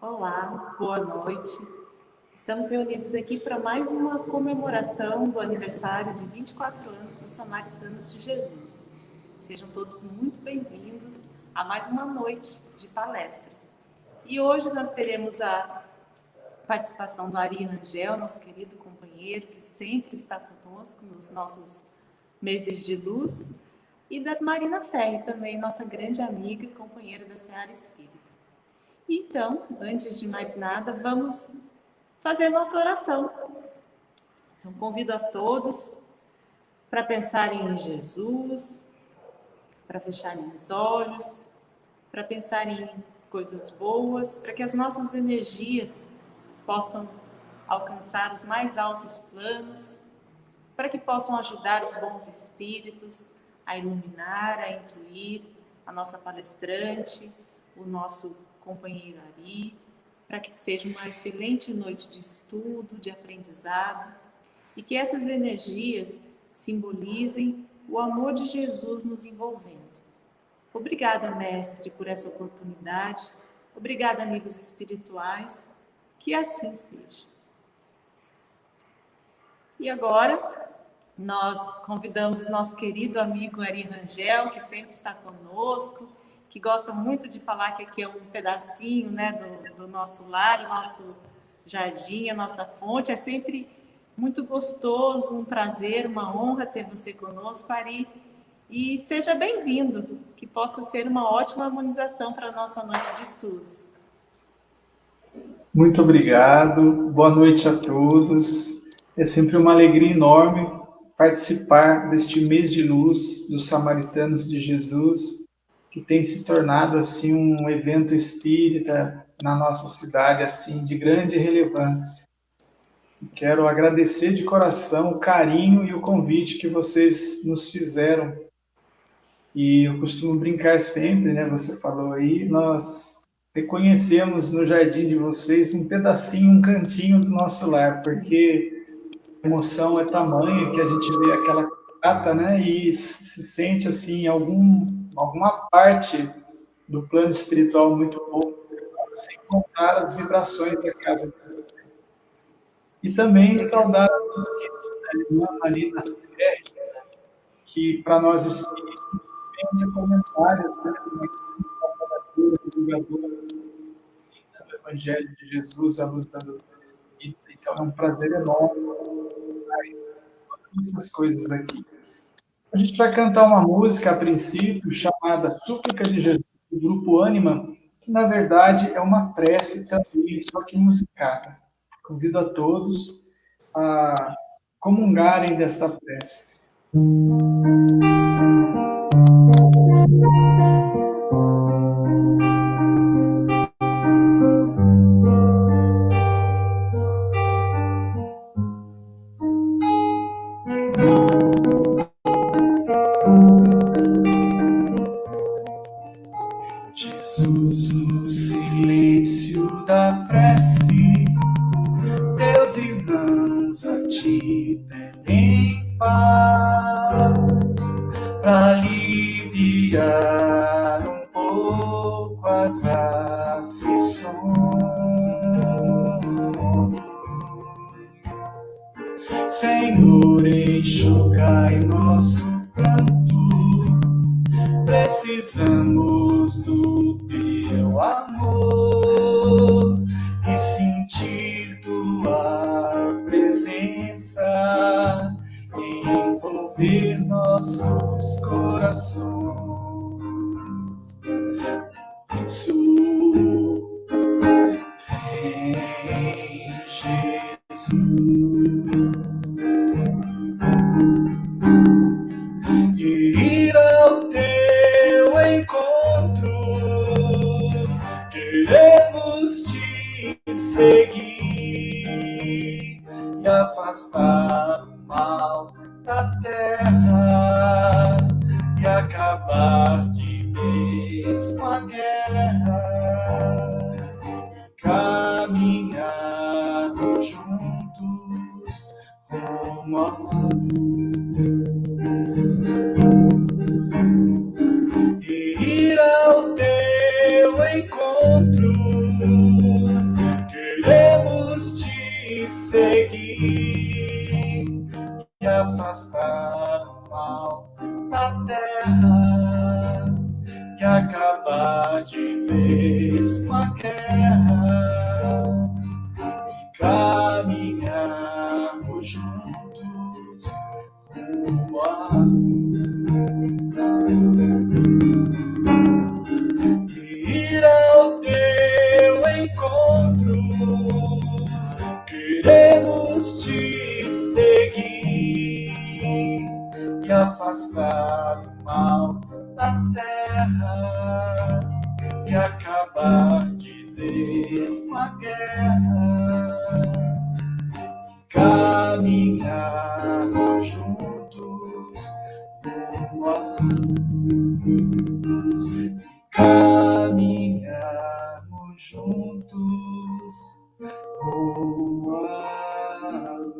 Olá, boa noite. Estamos reunidos aqui para mais uma comemoração do aniversário de 24 anos dos Samaritanos de Jesus. Sejam todos muito bem-vindos a mais uma noite de palestras. E hoje nós teremos a participação do Ari Rangel, nosso querido companheiro, que sempre está conosco nos nossos meses de luz, e da Marina Ferri, também nossa grande amiga e companheira da Seara Espírita. Então, antes de mais nada, vamos fazer nossa oração. Então, convido a todos para pensarem em Jesus, para fecharem os olhos, para pensarem em coisas boas, para que as nossas energias possam alcançar os mais altos planos, para que possam ajudar os bons espíritos a iluminar, a intuir a nossa palestrante, o nosso companheiro Ari, para que seja uma excelente noite de estudo, de aprendizado, e que essas energias simbolizem o amor de Jesus nos envolvendo. Obrigada, mestre, por essa oportunidade. Obrigada, amigos espirituais. Que assim seja. E agora, nós convidamos nosso querido amigo Ari Rangel, que sempre está conosco, que gosta muito de falar que aqui é um pedacinho, né, do nosso lar, o nosso jardim, a nossa fonte. É sempre muito gostoso, um prazer, uma honra ter você conosco, Ari. E seja bem-vindo, que possa ser uma ótima harmonização para a nossa noite de estudos. Muito obrigado, boa noite a todos. É sempre uma alegria enorme participar deste mês de luz dos Samaritanos de Jesus, que tem se tornado assim um evento espírita na nossa cidade assim de grande relevância. Quero agradecer de coração o carinho e o convite que vocês nos fizeram. E eu costumo brincar sempre, né? Você falou aí, nós reconhecemos no jardim de vocês um pedacinho, um cantinho do nosso lar, porque a emoção é tamanha que a gente vê aquela cata, né? E se sente assim alguma parte do plano espiritual muito bom, sem contar as vibrações da casa de vocês. E também saudar a irmã Marina Ferri, que para nós espíritos pensa comentários, né? Divulgadora do Evangelho de Jesus, a luz da doutrina espírita. Então é um prazer enorme todas essas coisas aqui. A gente vai cantar uma música a princípio chamada Súplica de Jesus, do grupo Ânima, que na verdade é uma prece também, só que musicada. Convido a todos a comungarem desta prece. Jesus, no silêncio da prece, teus irmãos a ti pedem paz, para aliviar um pouco as aflições. Senhor, enxugai nosso pranto, precisamos do teu amor e sentir tua presença envolver nossos corações. Vem, Jesus. Ir ao teu encontro, queremos te seguir e afastar o mal da terra e acabar de vez com a guerra, caminharmos juntos rumo ao ir ao teu encontro, afastar o mal da terra e acabar de vez com a guerra e caminharmos juntos rumo à ir ao teu encontro. Queremos te seguir e afastar o mal da terra e acabar de vez com a guerra. Caminhar juntos rumo à luz. Caminharmos juntos rumo à luz.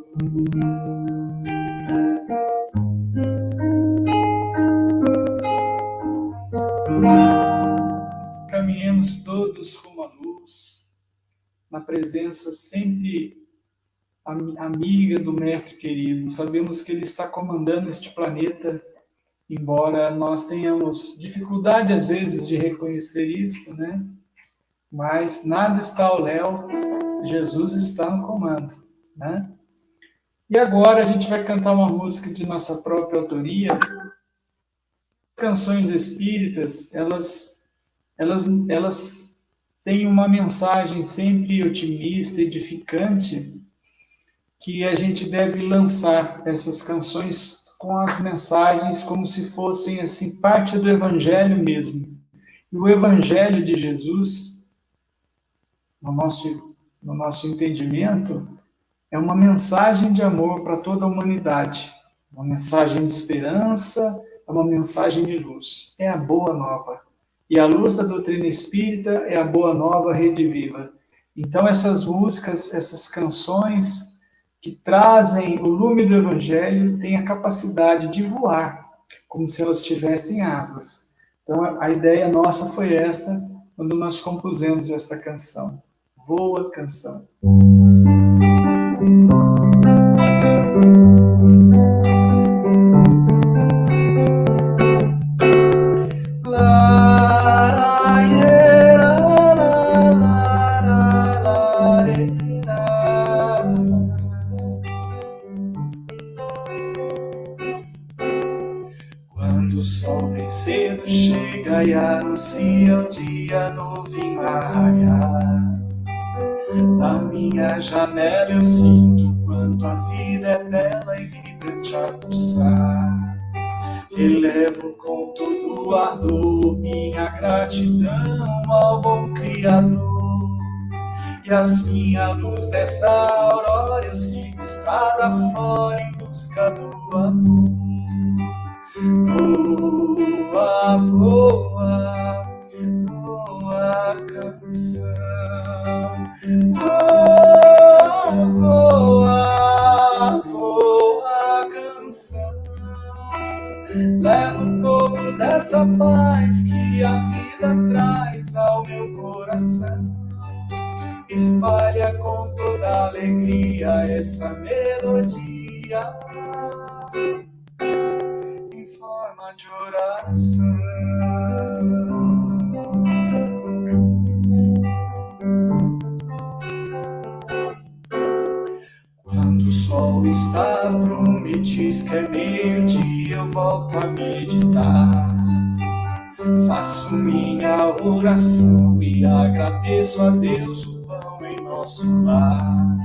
Caminhemos todos rumo à luz, na presença sempre amiga do Mestre querido. Sabemos que Ele está comandando este planeta, embora nós tenhamos dificuldade às vezes de reconhecer isto, né? Mas nada está ao léu, Jesus está no comando, né? E agora a gente vai cantar uma música de nossa própria autoria. As canções espíritas, elas têm uma mensagem sempre otimista, edificante, que a gente deve lançar essas canções com as mensagens como se fossem assim parte do Evangelho mesmo. E o Evangelho de Jesus, no nosso entendimento, é uma mensagem de amor para toda a humanidade, uma mensagem de esperança, é uma mensagem de luz. É a boa nova. E a luz da doutrina espírita é a boa nova Rede Viva. Então essas músicas, essas canções que trazem o lume do Evangelho têm a capacidade de voar, como se elas tivessem asas. Então a ideia nossa foi esta, quando nós compusemos esta canção. Voa, canção. Quando o sol bem cedo chega e anuncia o dia novo em raiar, da minha janela eu sinto quanto a vida é bela e vibrante a pulsar. Elevo com todo o ardor minha gratidão ao bom Criador. E assim à luz dessa aurora eu sigo estrada fora em busca do amor. Voa, voa, voa, canção. Voa, voa, canção. Leva um pouco dessa paz que a vida traz ao meu coração. Espalha com toda alegria essa melodia em forma de oração. Quando o sol está bruno e diz que é meio-dia, eu volto a meditar. Faço minha oração e agradeço a Deus o pão em nosso lar.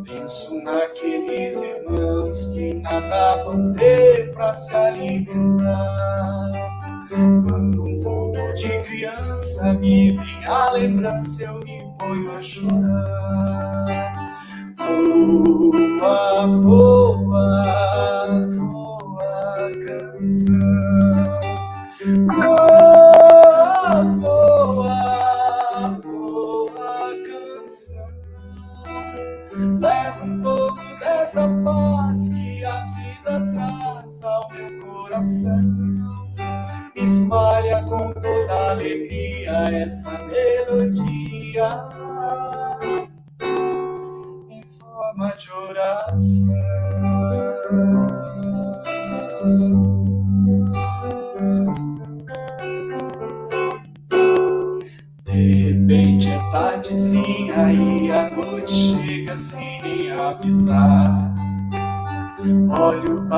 Penso naqueles irmãos que nada vão ter para se alimentar. Quando um vulto de criança me vem à lembrança, eu me ponho a chorar. Voa, voa, voa, canção. Voa, voa, voa, canção. Leva um pouco dessa paz que a vida traz ao meu coração. Espalha com toda alegria essa melodia em forma de oração.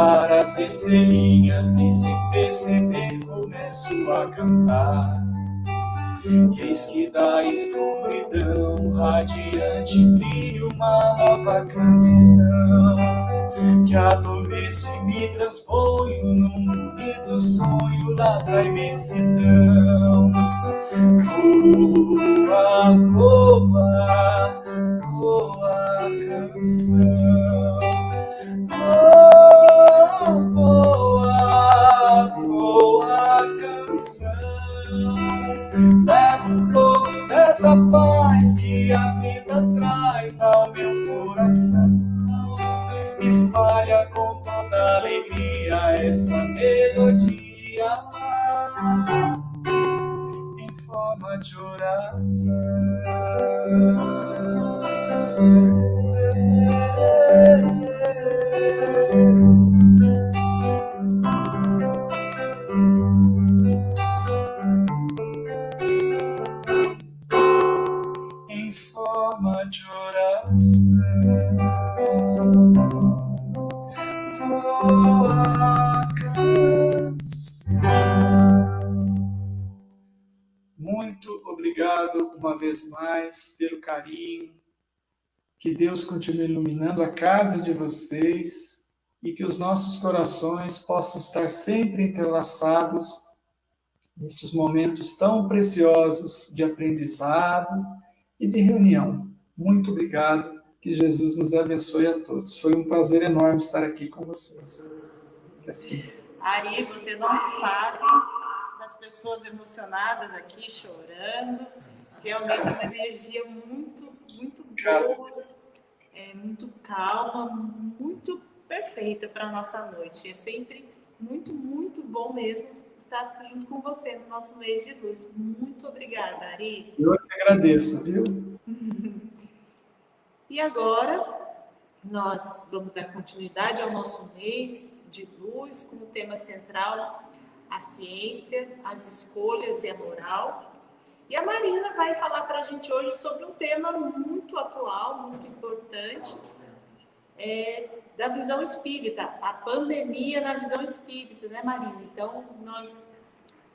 para as estrelinhas e sem perceber começo a cantar. E eis que da escuridão radiante brilha uma nova canção, que adormeço e me transponho num bonito sonho lá da imensidão. Voa, voa, voa canção. Voa, voa canção. Leva um pouco dessa paz que a vida traz ao meu coração. Espalha com toda alegria essa melodia em forma de oração. Em forma de oração. Voa canção. Muito obrigado uma vez mais pelo carinho. Que Deus continue iluminando a casa de vocês e que os nossos corações possam estar sempre entrelaçados nestes momentos tão preciosos de aprendizado e de reunião. Muito obrigado, que Jesus nos abençoe a todos. Foi um prazer enorme estar aqui com vocês. Ari, você não sabe das pessoas emocionadas aqui, chorando. Realmente é uma energia muito, muito boa, muito calma, muito perfeita para a nossa noite. É sempre muito, muito bom mesmo estar junto com você no nosso mês de luz. Muito obrigada, Ari. Eu que agradeço, viu? E agora, nós vamos dar continuidade ao nosso mês de luz, com o tema central, a ciência, as escolhas e a moral. E a Marina vai falar para a gente hoje sobre um tema muito atual, muito importante, da visão espírita, a pandemia na visão espírita, né, Marina? Então, nós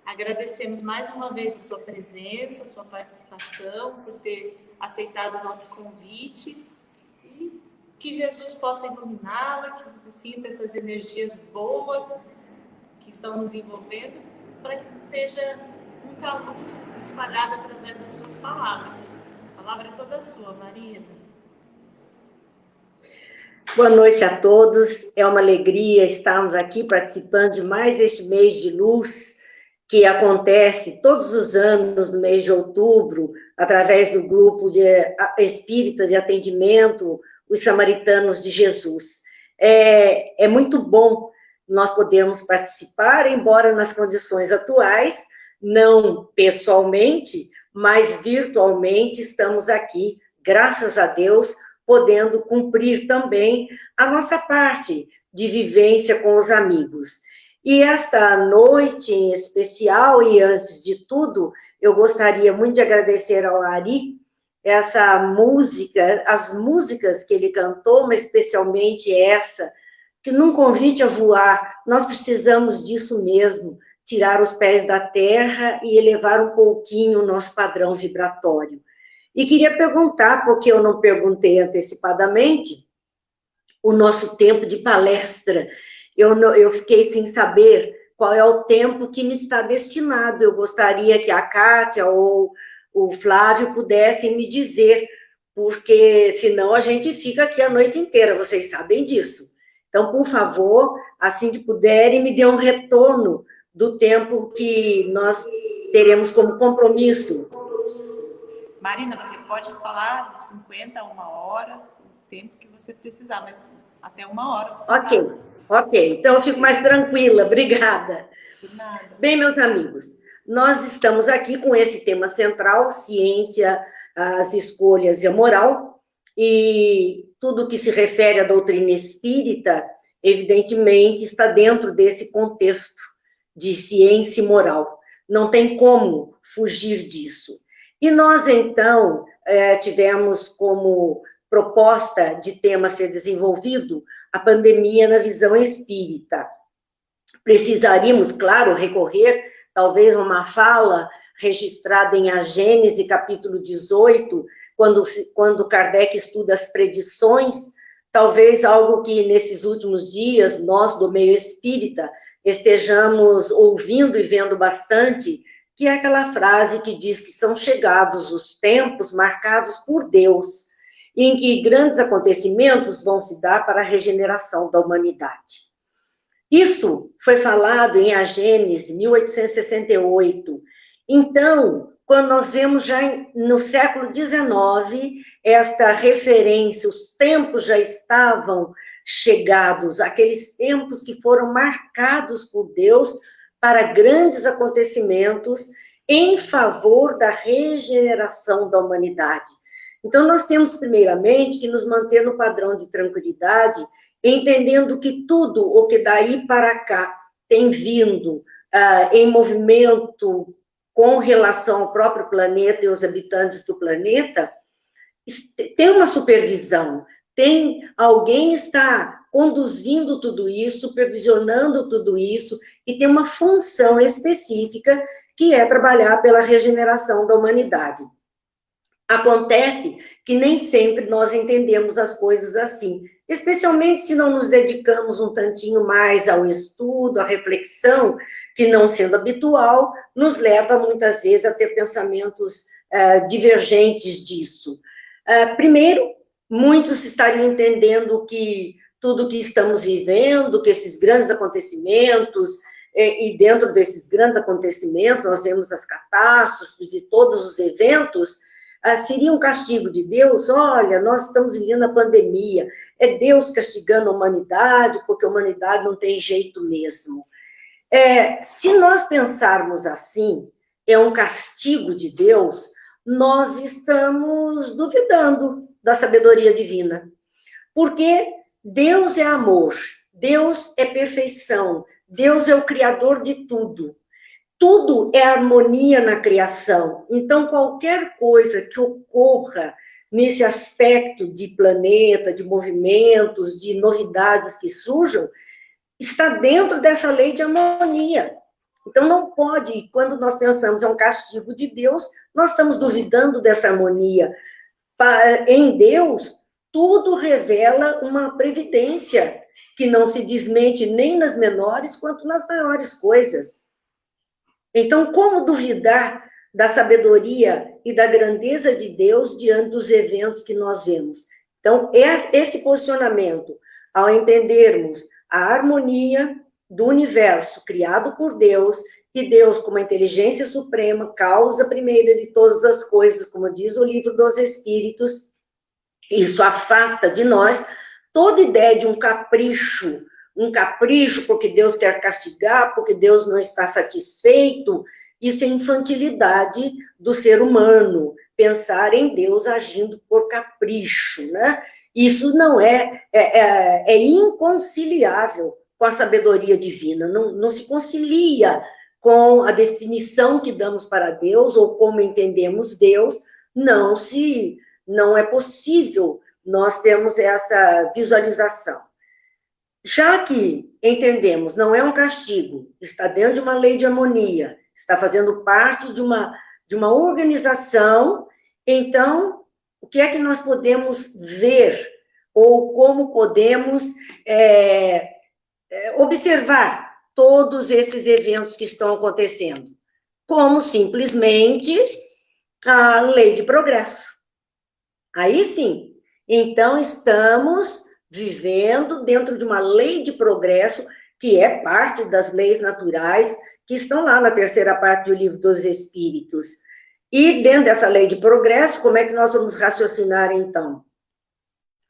agradecemos mais uma vez a sua presença, a sua participação, por ter aceitado o nosso convite, e que Jesus possa iluminá-la, que você sinta essas energias boas que estão nos envolvendo, para que seja muita luz espalhada através das suas palavras. A palavra é toda sua, Marina. Boa noite a todos. É uma alegria estarmos aqui participando de mais este mês de luz, que acontece todos os anos no mês de outubro, através do grupo espírita de atendimento, os Samaritanos de Jesus. É muito bom nós podermos participar, embora nas condições atuais, não pessoalmente, mas virtualmente estamos aqui, graças a Deus, podendo cumprir também a nossa parte de vivência com os amigos. E esta noite em especial, e antes de tudo, eu gostaria muito de agradecer ao Ari essa música, as músicas que ele cantou, mas especialmente essa, que num convite a voar, nós precisamos disso mesmo, tirar os pés da terra e elevar um pouquinho o nosso padrão vibratório. E queria perguntar, porque eu não perguntei antecipadamente, o nosso tempo de palestra. Eu fiquei sem saber qual é o tempo que me está destinado. Eu gostaria que a Kátia ou o Flávio pudessem me dizer, porque senão a gente fica aqui a noite inteira, vocês sabem disso. Então, por favor, assim que puderem, me dê um retorno do tempo que nós teremos como compromisso. Marina, você pode falar de 50 a 1 hora, o tempo que você precisar, mas até 1 hora. Ok. Então eu fico mais tranquila. Obrigada. De nada. Bem, meus amigos, nós estamos aqui com esse tema central, ciência, as escolhas e a moral, e tudo que se refere à doutrina espírita, evidentemente, está dentro desse contexto de ciência e moral. Não tem como fugir disso. E nós, então, tivemos como proposta de tema a ser desenvolvido, a pandemia na visão espírita. Precisaríamos, claro, recorrer, talvez, a uma fala registrada em A Gênese, capítulo 18, quando Kardec estuda as predições, talvez algo que, nesses últimos dias, nós, do meio espírita, estejamos ouvindo e vendo bastante, que é aquela frase que diz que são chegados os tempos marcados por Deus, em que grandes acontecimentos vão se dar para a regeneração da humanidade. Isso foi falado em A Gênese, 1868. Então, quando nós vemos já no século XIX, esta referência, os tempos já estavam chegados, aqueles tempos que foram marcados por Deus para grandes acontecimentos em favor da regeneração da humanidade. Então, nós temos, primeiramente, que nos manter no padrão de tranquilidade, entendendo que tudo o que daí para cá tem vindo em movimento com relação ao próprio planeta e os habitantes do planeta, tem uma supervisão, alguém está conduzindo tudo isso, supervisionando tudo isso, e tem uma função específica, que é trabalhar pela regeneração da humanidade. Acontece que nem sempre nós entendemos as coisas assim, especialmente se não nos dedicamos um tantinho mais ao estudo, à reflexão, que não sendo habitual, nos leva muitas vezes a ter pensamentos divergentes disso. Primeiro, muitos estariam entendendo que tudo que estamos vivendo, que esses grandes acontecimentos, e dentro desses grandes acontecimentos, nós vemos as catástrofes e todos os eventos, seria um castigo de Deus. Olha, nós estamos vivendo a pandemia, é Deus castigando a humanidade, porque a humanidade não tem jeito mesmo. Se nós pensarmos assim, é um castigo de Deus, nós estamos duvidando da sabedoria divina. Porque Deus é amor, Deus é perfeição, Deus é o criador de tudo. Tudo é harmonia na criação. Então, qualquer coisa que ocorra nesse aspecto de planeta, de movimentos, de novidades que surjam, está dentro dessa lei de harmonia. Então, não pode, quando nós pensamos é um castigo de Deus, nós estamos duvidando dessa harmonia. Em Deus, tudo revela uma previdência que não se desmente nem nas menores quanto nas maiores coisas. Então, como duvidar da sabedoria e da grandeza de Deus diante dos eventos que nós vemos? Então, esse posicionamento, ao entendermos a harmonia do universo criado por Deus, e Deus, como a inteligência suprema, causa primeira de todas as coisas, como diz o livro dos Espíritos, isso afasta de nós toda ideia de um capricho porque Deus quer castigar, porque Deus não está satisfeito. Isso é infantilidade do ser humano, pensar em Deus agindo por capricho, né? Isso não é inconciliável com a sabedoria divina, não se concilia com a definição que damos para Deus, ou como entendemos Deus, não é possível nós termos essa visualização. Já que entendemos, não é um castigo, está dentro de uma lei de harmonia, está fazendo parte de uma organização, então, o que é que nós podemos ver, ou como podemos observar todos esses eventos que estão acontecendo? Como simplesmente a lei de progresso. Aí sim, então estamos vivendo dentro de uma lei de progresso, que é parte das leis naturais, que estão lá na terceira parte do livro dos Espíritos. E dentro dessa lei de progresso, como é que nós vamos raciocinar, então?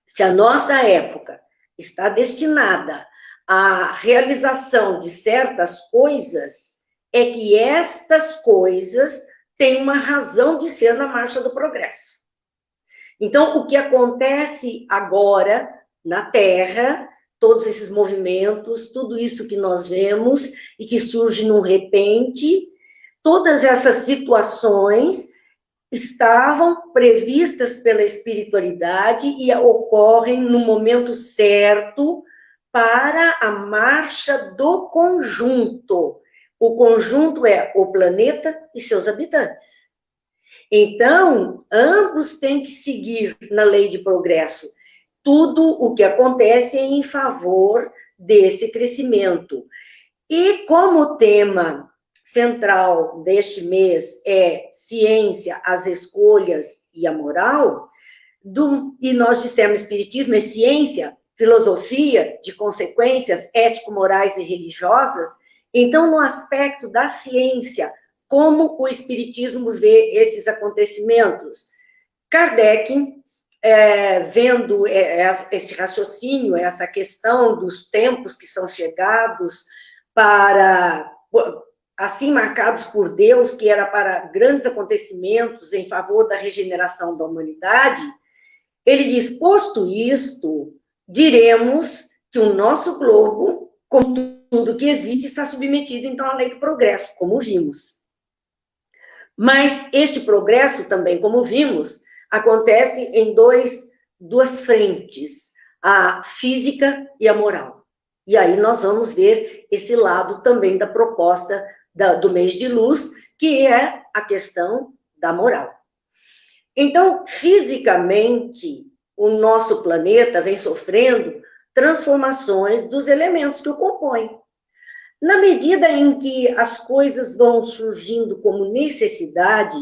Se a nossa época está destinada à realização de certas coisas, é que estas coisas têm uma razão de ser na marcha do progresso. Então, o que acontece agora na Terra, todos esses movimentos, tudo isso que nós vemos e que surge num repente, todas essas situações estavam previstas pela espiritualidade e ocorrem no momento certo para a marcha do conjunto. O conjunto é o planeta e seus habitantes. Então, ambos têm que seguir na lei de progresso. Tudo o que acontece é em favor desse crescimento. E como o tema central deste mês é ciência, as escolhas e a moral, e nós dissemos espiritismo é ciência, filosofia de consequências ético-morais e religiosas, então no aspecto da ciência, como o espiritismo vê esses acontecimentos? Kardec, vendo esse raciocínio, essa questão dos tempos que são chegados para, assim marcados por Deus, que era para grandes acontecimentos em favor da regeneração da humanidade, ele diz, posto isto, diremos que o nosso globo, como tudo que existe, está submetido, então, à lei do progresso, como vimos. Mas este progresso também, como vimos, acontece em duas frentes, a física e a moral. E aí nós vamos ver esse lado também da proposta do mês de luz, que é a questão da moral. Então, fisicamente, o nosso planeta vem sofrendo transformações dos elementos que o compõem. Na medida em que as coisas vão surgindo como necessidade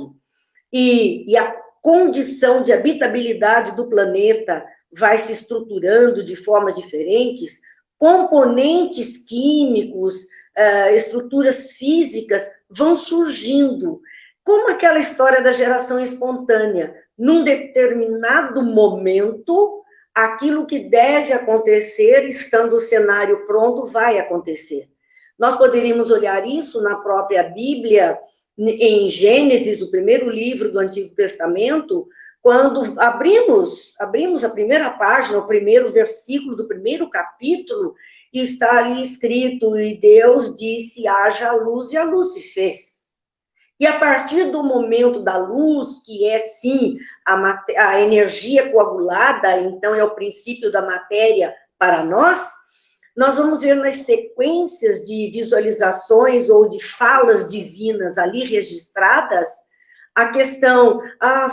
e a condição de habitabilidade do planeta vai se estruturando de formas diferentes, componentes químicos, estruturas físicas vão surgindo, como aquela história da geração espontânea. Num determinado momento, aquilo que deve acontecer, estando o cenário pronto, vai acontecer. Nós poderíamos olhar isso na própria Bíblia, em Gênesis, o primeiro livro do Antigo Testamento, quando abrimos a primeira página, o primeiro versículo do primeiro capítulo, e está ali escrito, e Deus disse, haja luz, e a luz se fez. E a partir do momento da luz, que é, sim, a energia coagulada, então é o princípio da matéria para nós vamos ver nas sequências de visualizações ou de falas divinas ali registradas, a questão,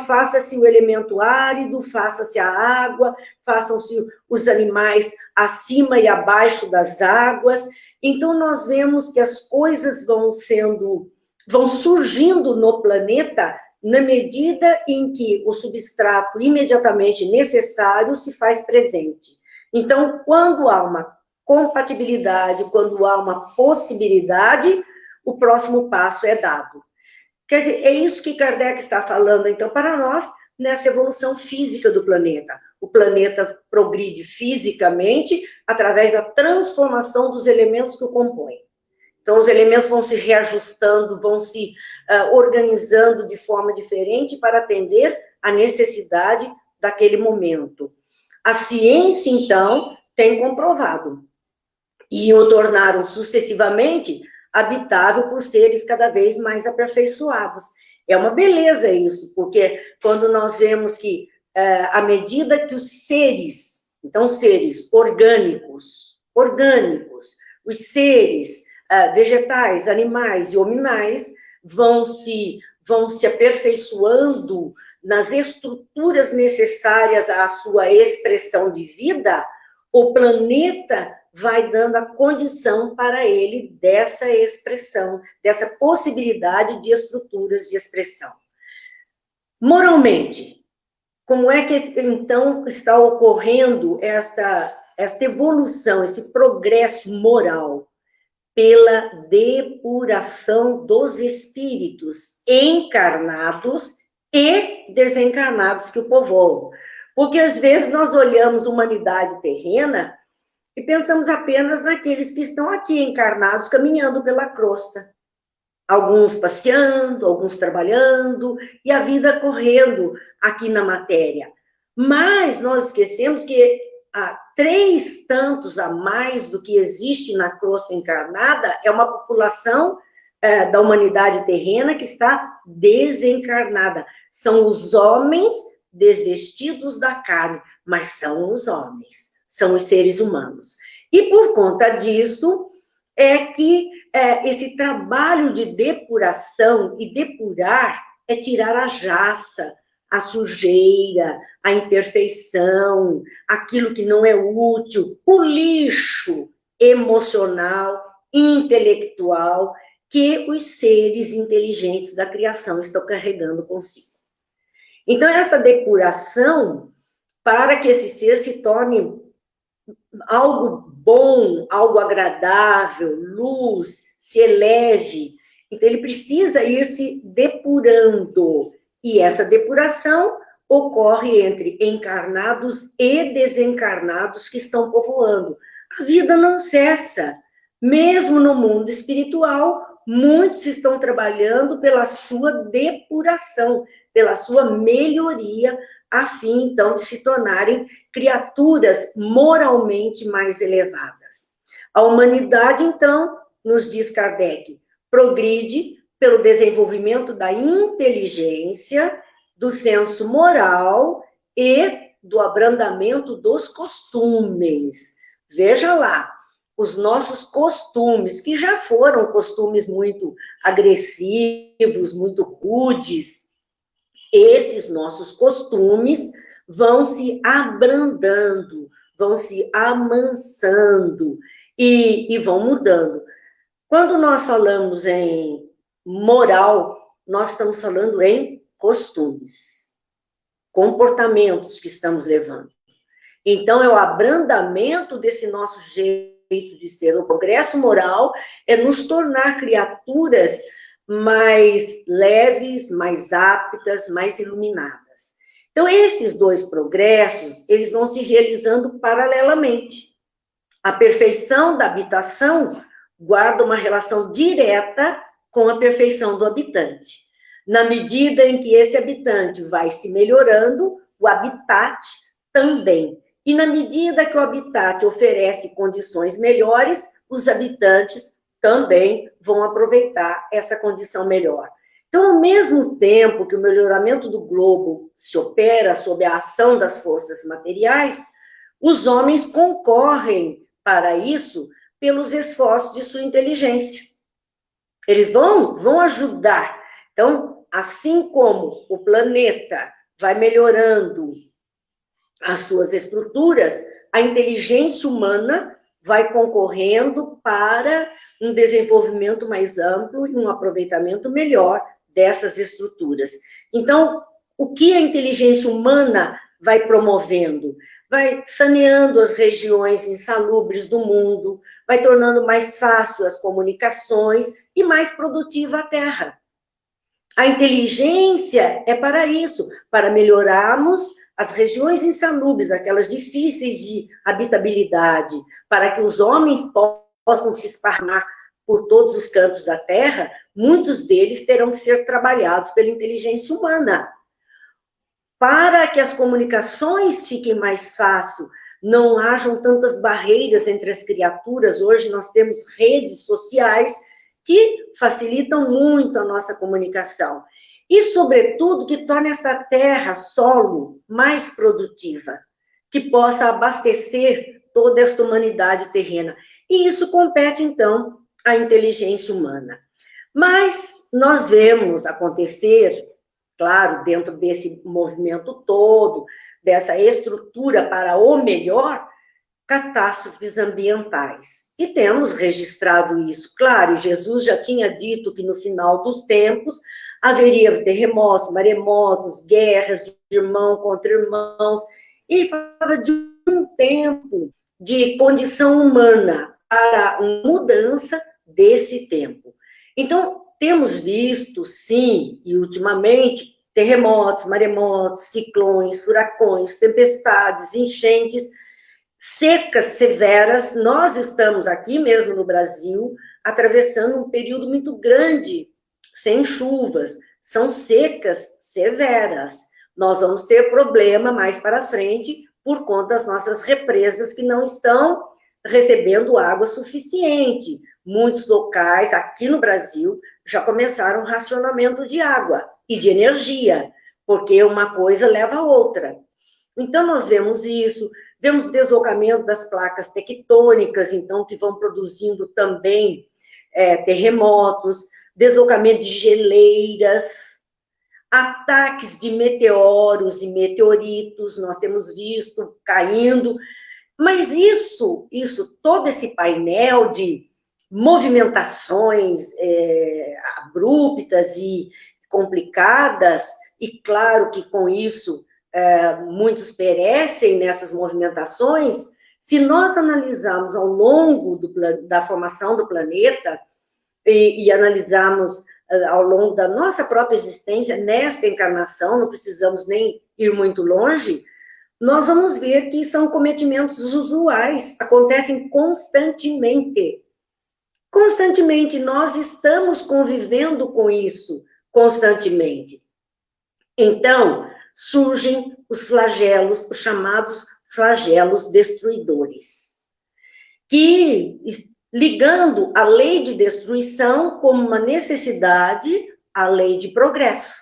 faça-se o elemento árido, faça-se a água, façam-se os animais acima e abaixo das águas. Então, nós vemos que as coisas vão surgindo no planeta na medida em que o substrato imediatamente necessário se faz presente. Então, quando há uma compatibilidade, quando há uma possibilidade, o próximo passo é dado. Quer dizer, é isso que Kardec está falando, então, para nós, nessa evolução física do planeta. O planeta progride fisicamente através da transformação dos elementos que o compõem. Então, os elementos vão se reajustando, vão se organizando de forma diferente para atender à necessidade daquele momento. A ciência, então, tem comprovado e o tornaram sucessivamente habitável por seres cada vez mais aperfeiçoados. É uma beleza isso, porque quando nós vemos que, à medida que os seres, então seres orgânicos, os seres vegetais, animais e hominais, vão se aperfeiçoando nas estruturas necessárias à sua expressão de vida, o planeta vai dando a condição para ele dessa expressão, dessa possibilidade de estruturas de expressão. Moralmente, como é que, então, está ocorrendo esta evolução, esse progresso moral? Pela depuração dos espíritos encarnados e desencarnados que o povoam. Porque, às vezes, nós olhamos a humanidade terrena e pensamos apenas naqueles que estão aqui encarnados, caminhando pela crosta. Alguns passeando, alguns trabalhando, e a vida correndo aqui na matéria. Mas nós esquecemos que há 3 tantos a mais do que existe na crosta encarnada é uma população da humanidade terrena que está desencarnada. São os homens desvestidos da carne, mas são os homens, são os seres humanos. E por conta disso, é que esse trabalho de depuração, e depurar é tirar a jaça, a sujeira, a imperfeição, aquilo que não é útil, o lixo emocional, intelectual, que os seres inteligentes da criação estão carregando consigo. Então, essa depuração, para que esse ser se torne algo bom, algo agradável, luz, se eleve, então ele precisa ir se depurando. E essa depuração ocorre entre encarnados e desencarnados que estão povoando. A vida não cessa. Mesmo no mundo espiritual, muitos estão trabalhando pela sua depuração, pela sua melhoria, a fim, então, de se tornarem criaturas moralmente mais elevadas. A humanidade, então, nos diz Kardec, progride pelo desenvolvimento da inteligência, do senso moral e do abrandamento dos costumes. Veja lá, os nossos costumes, que já foram costumes muito agressivos, muito rudes, esses nossos costumes vão se abrandando, vão se amansando e vão mudando. Quando nós falamos em moral, nós estamos falando em costumes, comportamentos que estamos levando. Então, é o abrandamento desse nosso jeito de ser. O progresso moral é nos tornar criaturas mais leves, mais aptas, mais iluminadas. Então, esses dois progressos, eles vão se realizando paralelamente. A perfeição da habitação guarda uma relação direta com a perfeição do habitante. Na medida em que esse habitante vai se melhorando, o habitat também. E na medida que o habitat oferece condições melhores, os habitantes também vão aproveitar essa condição melhor. Então, ao mesmo tempo que o melhoramento do globo se opera sob a ação das forças materiais, os homens concorrem para isso pelos esforços de sua inteligência. Eles vão ajudar. Então, assim como o planeta vai melhorando as suas estruturas, a inteligência humana vai concorrendo para um desenvolvimento mais amplo e um aproveitamento melhor dessas estruturas. Então, o que a inteligência humana vai promovendo? Vai saneando as regiões insalubres do mundo, vai tornando mais fácil as comunicações e mais produtiva a Terra. A inteligência é para isso, para melhorarmos as regiões insalubres, aquelas difíceis de habitabilidade, para que os homens possam se esparramar por todos os cantos da Terra, muitos deles terão que ser trabalhados pela inteligência humana. Para que as comunicações fiquem mais fáceis, não hajam tantas barreiras entre as criaturas, hoje nós temos redes sociais que facilitam muito a nossa comunicação. E, sobretudo, que torne esta terra, solo, mais produtiva, que possa abastecer toda esta humanidade terrena. E isso compete, então, à inteligência humana. Mas nós vemos acontecer, claro, dentro desse movimento todo, dessa estrutura para o melhor, catástrofes ambientais. E temos registrado isso, claro, e Jesus já tinha dito que no final dos tempos haveria terremotos, maremotos, guerras de irmão contra irmãos, e falava de um tempo de condição humana para uma mudança desse tempo. Então, temos visto, sim, e ultimamente, terremotos, maremotos, ciclones, furacões, tempestades, enchentes, secas severas. Nós estamos aqui mesmo no Brasil atravessando um período muito grande sem chuvas, são secas severas. Nós vamos ter problema mais para frente por conta das nossas represas que não estão recebendo água suficiente. Muitos locais aqui no Brasil já começaram o racionamento de água e de energia, porque uma coisa leva a outra. Então, nós vemos isso, vemos deslocamento das placas tectônicas, então, que vão produzindo também terremotos, deslocamento de geleiras, ataques de meteoros e meteoritos, nós temos visto caindo, mas isso, todo esse painel de movimentações abruptas e complicadas, e claro que com isso muitos perecem nessas movimentações, se nós analisarmos ao longo da formação do planeta e analisarmos ao longo da nossa própria existência, nesta encarnação, não precisamos nem ir muito longe, nós vamos ver que são cometimentos usuais, acontecem constantemente. Constantemente, nós estamos convivendo com isso, constantemente. Então, surgem os flagelos, os chamados flagelos destruidores, que, ligando a lei de destruição como uma necessidade à lei de progresso.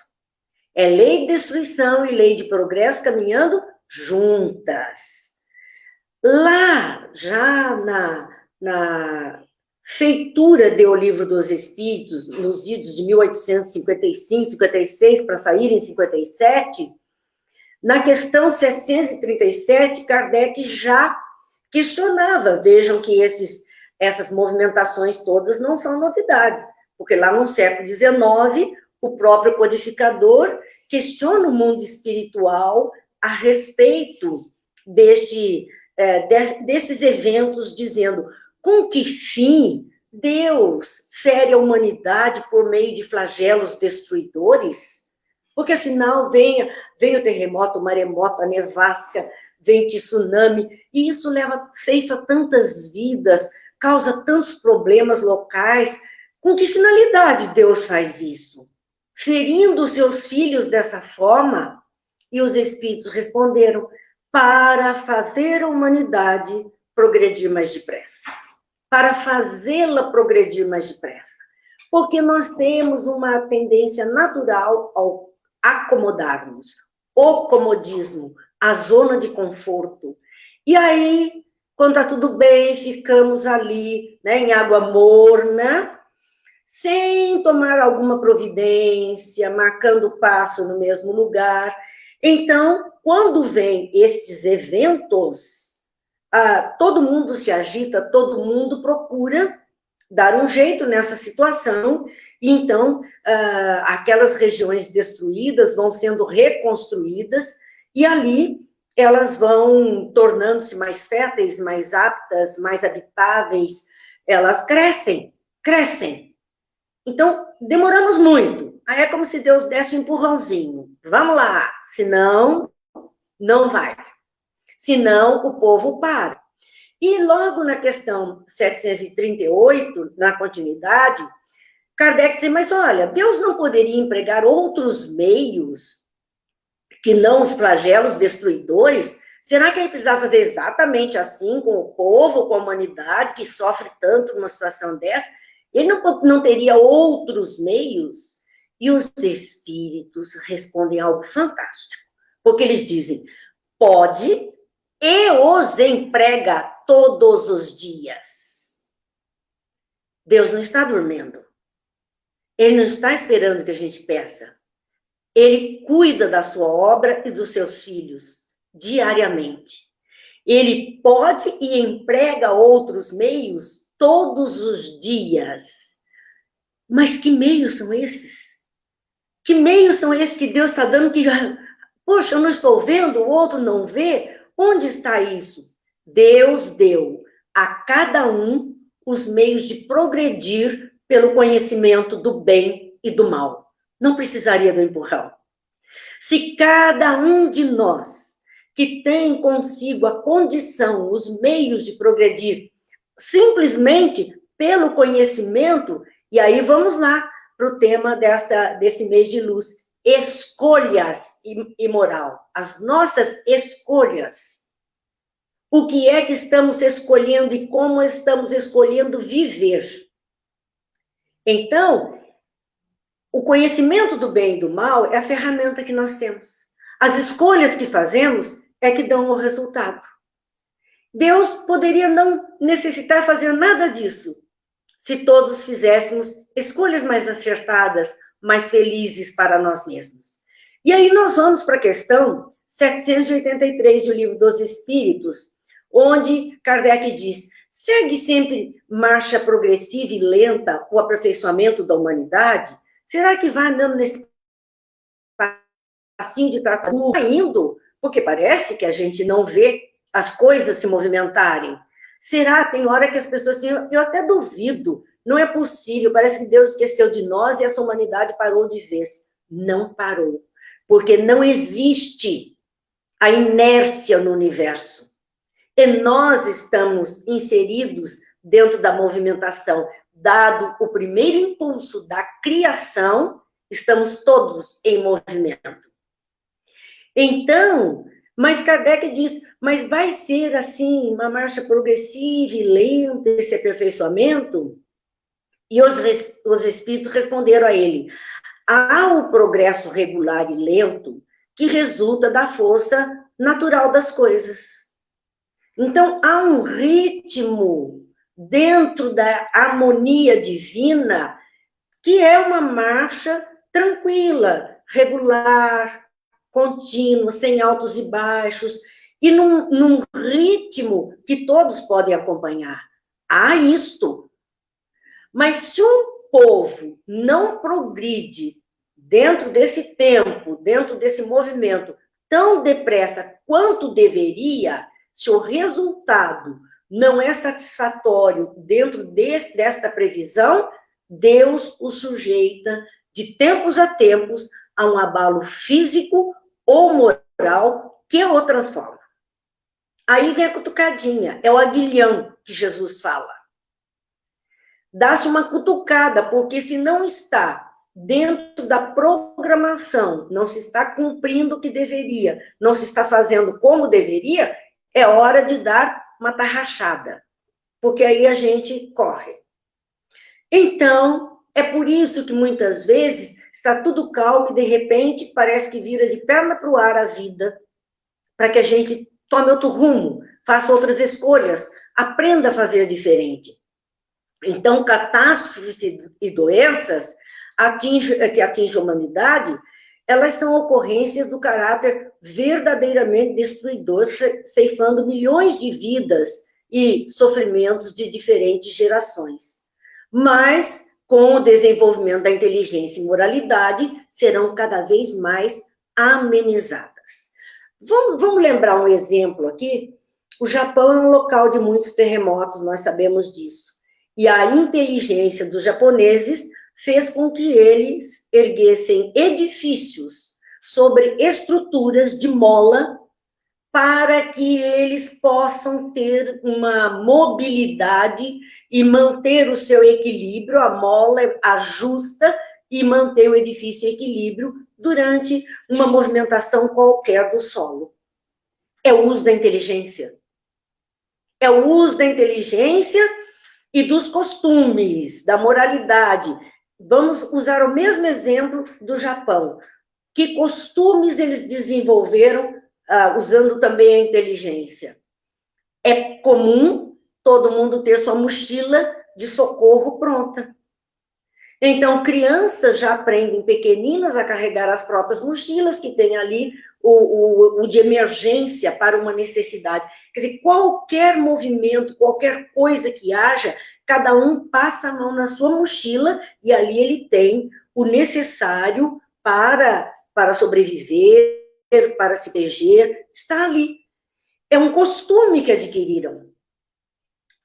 É lei de destruição e lei de progresso caminhando juntas. Lá, já na feitura de O Livro dos Espíritos, nos idos de 1855, 56, para sair em 57, na questão 737, Kardec já questionava, vejam que essas movimentações todas não são novidades, porque lá no século XIX, o próprio codificador questiona o mundo espiritual a respeito desses eventos, dizendo com que fim Deus fere a humanidade por meio de flagelos destruidores? Porque, afinal, vem o terremoto, o maremoto, a nevasca, vem tsunami, e isso ceifa tantas vidas, causa tantos problemas locais. Com que finalidade Deus faz isso? Ferindo os seus filhos dessa forma? E os espíritos responderam, para fazer a humanidade progredir mais depressa. Para fazê-la progredir mais depressa. Porque nós temos uma tendência natural ao acomodarmos, o comodismo, a zona de conforto. E aí, quando está tudo bem, ficamos ali, né, em água morna, sem tomar alguma providência, marcando passo no mesmo lugar. Então, quando vem estes eventos, todo mundo se agita, todo mundo procura dar um jeito nessa situação, e então aquelas regiões destruídas vão sendo reconstruídas, e ali elas vão tornando-se mais férteis, mais aptas, mais habitáveis, elas crescem. Então, demoramos muito. Aí é como se Deus desse um empurrãozinho. Vamos lá, senão não vai. Senão o povo para. E logo na questão 738, na continuidade, Kardec diz, mas olha, Deus não poderia empregar outros meios que não os flagelos destruidores? Será que ele precisava fazer exatamente assim com o povo, com a humanidade, que sofre tanto numa situação dessa? Ele não teria outros meios? E os espíritos respondem algo fantástico, porque eles dizem, pode e os emprega todos os dias. Deus não está dormindo. Ele não está esperando que a gente peça. Ele cuida da sua obra e dos seus filhos diariamente. Ele pode e emprega outros meios todos os dias. Mas que meios são esses? Que meios são esses que Deus está dando que, poxa, eu não estou vendo, o outro não vê? Onde está isso? Deus deu a cada um os meios de progredir pelo conhecimento do bem e do mal. Não precisaria do empurrão. Se cada um de nós que tem consigo a condição, os meios de progredir, simplesmente pelo conhecimento, e aí vamos lá para o tema desse mês de luz, escolhas e moral, as nossas escolhas. O que é que estamos escolhendo e como estamos escolhendo viver? Então, o conhecimento do bem e do mal é a ferramenta que nós temos. As escolhas que fazemos é que dão o resultado. Deus poderia não necessitar fazer nada disso, se todos fizéssemos escolhas mais acertadas, mais felizes para nós mesmos. E aí nós vamos para a questão 783 do Livro dos Espíritos, onde Kardec diz: segue sempre marcha progressiva e lenta o aperfeiçoamento da humanidade? Será que vai mesmo nesse passinho de tartaruga indo? Porque parece que a gente não vê as coisas se movimentarem. Será? Tem hora que as pessoas têm... Eu até duvido. Não é possível. Parece que Deus esqueceu de nós e essa humanidade parou de vez. Não parou. Porque não existe a inércia no universo. E nós estamos inseridos dentro da movimentação. Dado o primeiro impulso da criação, estamos todos em movimento. Então, mas Kardec diz, mas vai ser assim, uma marcha progressiva e lenta esse aperfeiçoamento? E os espíritos responderam a ele: há o progresso regular e lento que resulta da força natural das coisas. Então, há um ritmo dentro da harmonia divina que é uma marcha tranquila, regular, contínua, sem altos e baixos, e num ritmo que todos podem acompanhar. Há isto. Mas se um povo não progride dentro desse tempo, dentro desse movimento, tão depressa quanto deveria, se o resultado não é satisfatório dentro desta previsão, Deus o sujeita, de tempos a tempos, a um abalo físico ou moral que o transforma. Aí vem a cutucadinha, é o aguilhão que Jesus fala. Dá-se uma cutucada, porque se não está dentro da programação, não se está cumprindo o que deveria, não se está fazendo como deveria, é hora de dar uma tarrachada, porque aí a gente corre. Então, é por isso que muitas vezes está tudo calmo e, de repente, parece que vira de perna para o ar a vida, para que a gente tome outro rumo, faça outras escolhas, aprenda a fazer diferente. Então, catástrofes e doenças que atingem a humanidade, elas são ocorrências do caráter verdadeiramente destruidor, ceifando milhões de vidas e sofrimentos de diferentes gerações. Mas, com o desenvolvimento da inteligência e moralidade, serão cada vez mais amenizadas. Vamos lembrar um exemplo aqui. O Japão é um local de muitos terremotos, nós sabemos disso. E a inteligência dos japoneses fez com que eles erguessem edifícios sobre estruturas de mola para que eles possam ter uma mobilidade e manter o seu equilíbrio, a mola ajusta e manter o edifício em equilíbrio durante uma movimentação qualquer do solo. É o uso da inteligência. É o uso da inteligência e dos costumes, da moralidade. Vamos usar o mesmo exemplo do Japão. Que costumes eles desenvolveram usando também a inteligência? É comum todo mundo ter sua mochila de socorro pronta. Então, crianças já aprendem pequeninas a carregar as próprias mochilas, que tem ali o de emergência para uma necessidade. Quer dizer, qualquer movimento, qualquer coisa que haja, cada um passa a mão na sua mochila e ali ele tem o necessário para sobreviver, para se proteger, está ali. É um costume que adquiriram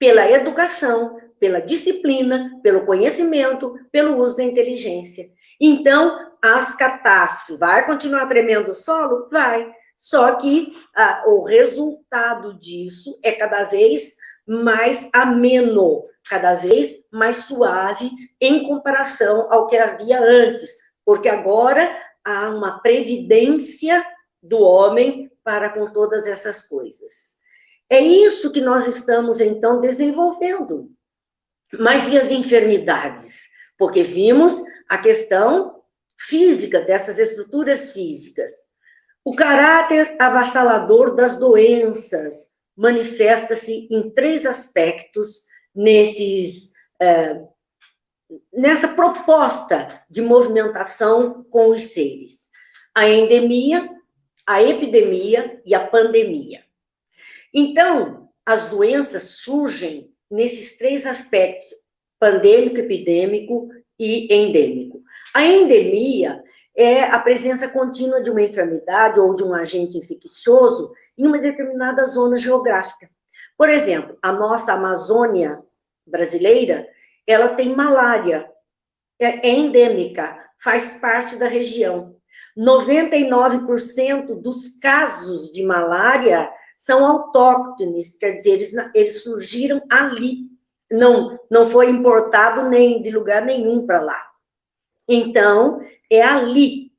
pela educação, pela disciplina, pelo conhecimento, pelo uso da inteligência. Então, as catástrofes, vai continuar tremendo o solo? Vai. Só que o resultado disso é cada vez mais ameno, cada vez mais suave em comparação ao que havia antes, porque agora há uma previdência do homem para com todas essas coisas. É isso que nós estamos, então, desenvolvendo. Mas e as enfermidades? Porque vimos a questão física, dessas estruturas físicas. O caráter avassalador das doenças manifesta-se em 3 aspectos nessa proposta de movimentação com os seres: a endemia, a epidemia e a pandemia. Então, as doenças surgem nesses 3 aspectos: pandêmico, epidêmico e endêmico. A endemia é a presença contínua de uma enfermidade ou de um agente infeccioso em uma determinada zona geográfica. Por exemplo, a nossa Amazônia brasileira, ela tem malária, é endêmica, faz parte da região. 99% dos casos de malária são autóctones, quer dizer, eles surgiram ali, não foi importado nem de lugar nenhum para lá. Então, é ali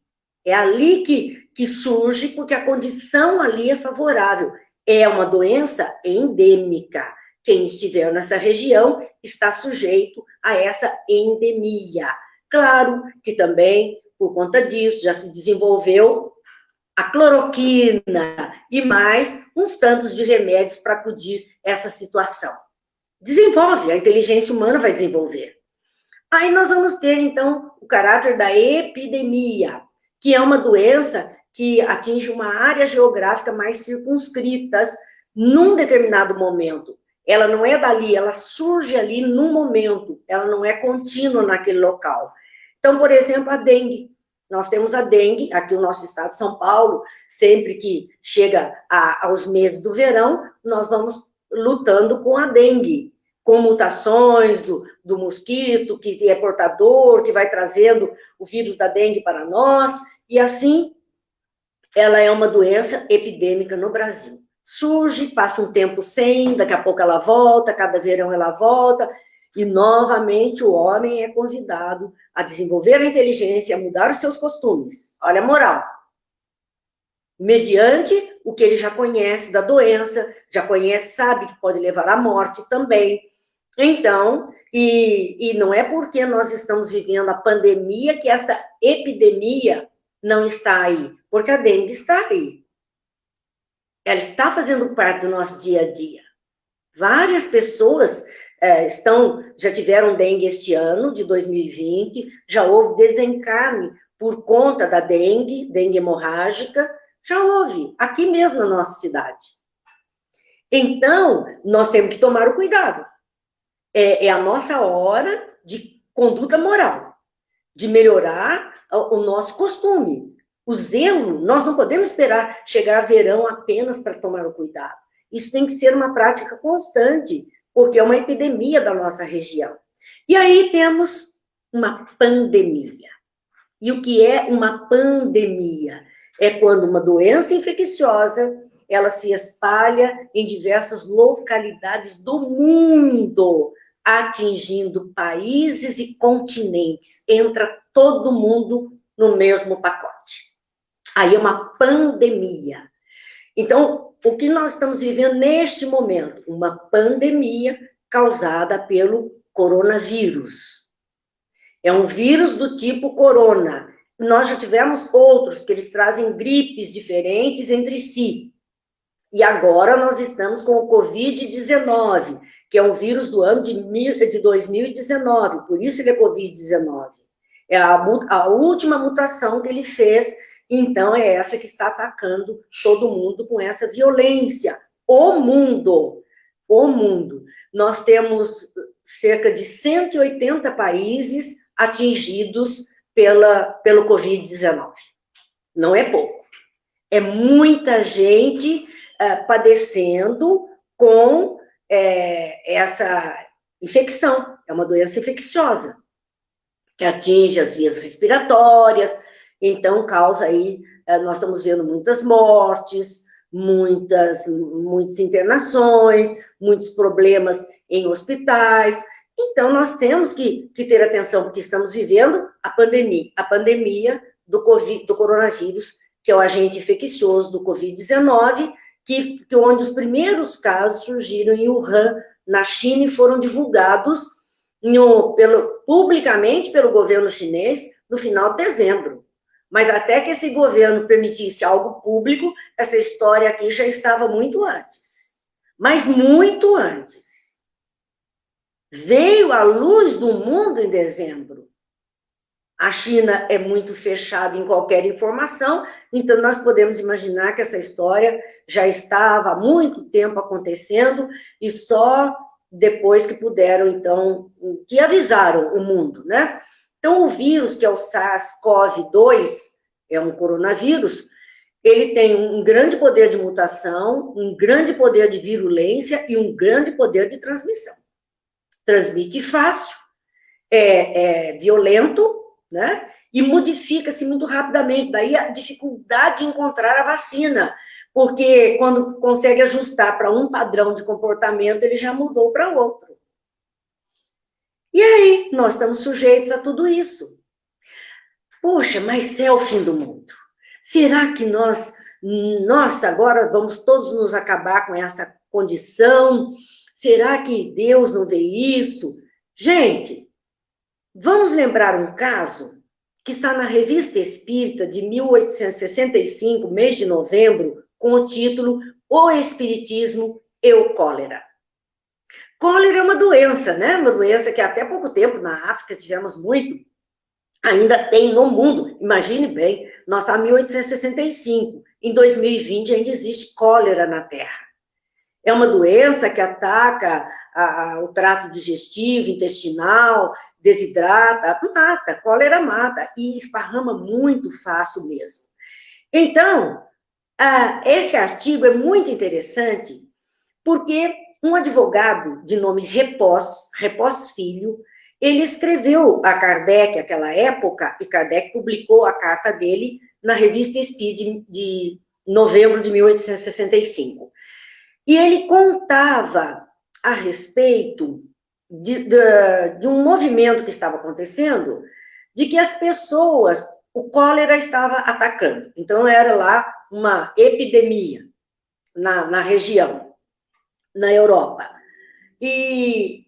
que surge, porque a condição ali é favorável. É uma doença endêmica. Quem estiver nessa região está sujeito a essa endemia. Claro que também, por conta disso, já se desenvolveu a cloroquina e mais uns tantos de remédios para acudir essa situação. Desenvolve, a inteligência humana vai desenvolver. Aí nós vamos ter, então, o caráter da epidemia, que é uma doença que atinge uma área geográfica mais circunscrita num determinado momento. Ela não é dali, ela surge ali num momento, ela não é contínua naquele local. Então, por exemplo, a dengue. Nós temos a dengue, aqui no nosso estado de São Paulo, sempre que chega aos meses do verão, nós vamos lutando com a dengue, com mutações do mosquito, que é portador, que vai trazendo o vírus da dengue para nós, e assim, ela é uma doença epidêmica no Brasil. Surge, passa um tempo sem, daqui a pouco ela volta, cada verão ela volta, e novamente o homem é convidado a desenvolver a inteligência, a mudar os seus costumes. Olha a moral. Mediante o que ele já conhece da doença, já conhece, sabe que pode levar à morte também. Então, e não é porque nós estamos vivendo a pandemia que esta epidemia não está aí, porque a dengue está aí. Ela está fazendo parte do nosso dia a dia. Várias pessoas já tiveram dengue este ano, de 2020, já houve desencarne por conta da dengue hemorrágica, já houve, aqui mesmo na nossa cidade. Então, nós temos que tomar o cuidado. É a nossa hora de conduta moral, de melhorar o nosso costume. O zelo, nós não podemos esperar chegar verão apenas para tomar o cuidado. Isso tem que ser uma prática constante, porque é uma epidemia da nossa região. E aí temos uma pandemia. E o que é uma pandemia? É quando uma doença infecciosa, ela se espalha em diversas localidades do mundo, atingindo países e continentes. Entra todo mundo no mesmo pacote. Aí é uma pandemia. Então, o que nós estamos vivendo neste momento? Uma pandemia causada pelo coronavírus. É um vírus do tipo corona. Nós já tivemos outros que eles trazem gripes diferentes entre si. E agora nós estamos com o Covid-19, que é um vírus do ano de 2019, por isso ele é Covid-19. É a última mutação que ele fez, então é essa que está atacando todo mundo com essa violência. O mundo. Nós temos cerca de 180 países atingidos pelo Covid-19. Não é pouco. É muita gente padecendo com essa infecção. É uma doença infecciosa, que atinge as vias respiratórias, então causa aí, nós estamos vendo muitas mortes, muitas internações, muitos problemas em hospitais. Então, nós temos que ter atenção, porque estamos vivendo a pandemia do coronavírus, que é o agente infeccioso do Covid-19, onde os primeiros casos surgiram em Wuhan, na China, e foram divulgados publicamente pelo governo chinês, no final de dezembro. Mas até que esse governo permitisse algo público, essa história aqui já estava muito antes. Mas muito antes. Veio à luz do mundo em dezembro. A China é muito fechada em qualquer informação, então nós podemos imaginar que essa história já estava há muito tempo acontecendo e só depois que puderam, então, que avisaram o mundo, né? Então, o vírus, que é o SARS-CoV-2, é um coronavírus, ele tem um grande poder de mutação, um grande poder de virulência e um grande poder de transmissão. Transmite fácil, é violento, né? E modifica-se muito rapidamente. Daí a dificuldade de encontrar a vacina, porque quando consegue ajustar para um padrão de comportamento, ele já mudou para outro. E aí, nós estamos sujeitos a tudo isso. Poxa, mas é o fim do mundo. Será que nossa, agora vamos todos nos acabar com essa condição? Será que Deus não vê isso? Gente, vamos lembrar um caso que está na Revista Espírita de 1865, mês de novembro, com o título O Espiritismo e o Cólera. Cólera é uma doença, né? Uma doença que até pouco tempo na África tivemos muito, ainda tem no mundo. Imagine bem, nós estamos em 1865, em 2020 ainda existe cólera na Terra. É uma doença que ataca o trato digestivo, intestinal, desidrata, mata, cólera mata, e esparrama muito fácil mesmo. Então, esse artigo é muito interessante, porque um advogado de nome Repós Filho, ele escreveu a Kardec naquela época, e Kardec publicou a carta dele na Revista Espírita de novembro de 1865. E ele contava a respeito de um movimento que estava acontecendo, de que as pessoas, o cólera estava atacando. Então, era lá uma epidemia na região, na Europa. E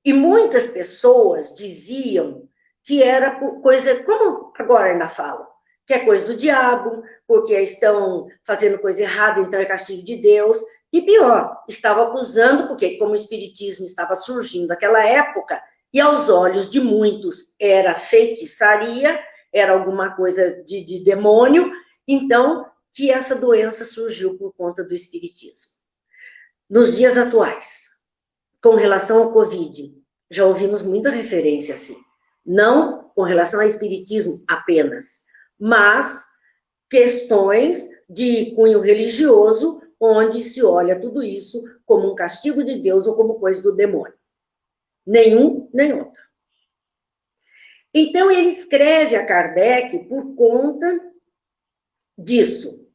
muitas pessoas diziam que era coisa, como agora ainda falam, que é coisa do diabo, porque estão fazendo coisa errada, então é castigo de Deus. E pior, estavam acusando, porque como o espiritismo estava surgindo naquela época, e aos olhos de muitos era feitiçaria, era alguma coisa de demônio, então que essa doença surgiu por conta do espiritismo. Nos dias atuais, com relação ao Covid, já ouvimos muita referência assim, não com relação ao espiritismo apenas, mas questões de cunho religioso, onde se olha tudo isso como um castigo de Deus ou como coisa do demônio. Nenhum, nem outro. Então, ele escreve a Kardec por conta disso.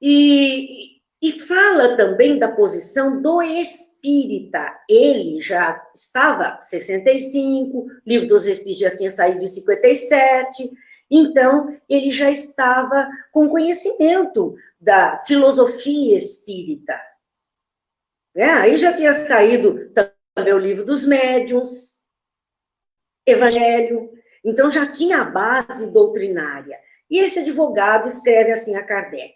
E fala também da posição do espírita. Ele já estava em 65, o Livro dos Espíritos já tinha saído em 57, então ele já estava com conhecimento da filosofia espírita. Aí já tinha saído também o Livro dos Médiuns, Evangelho, então já tinha a base doutrinária. E esse advogado escreve assim a Kardec: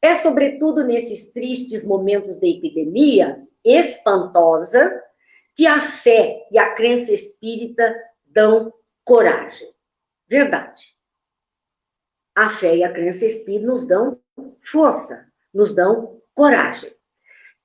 é sobretudo nesses tristes momentos de epidemia espantosa que a fé e a crença espírita dão coragem. Verdade. A fé e a crença espírita nos dão força, nos dão coragem.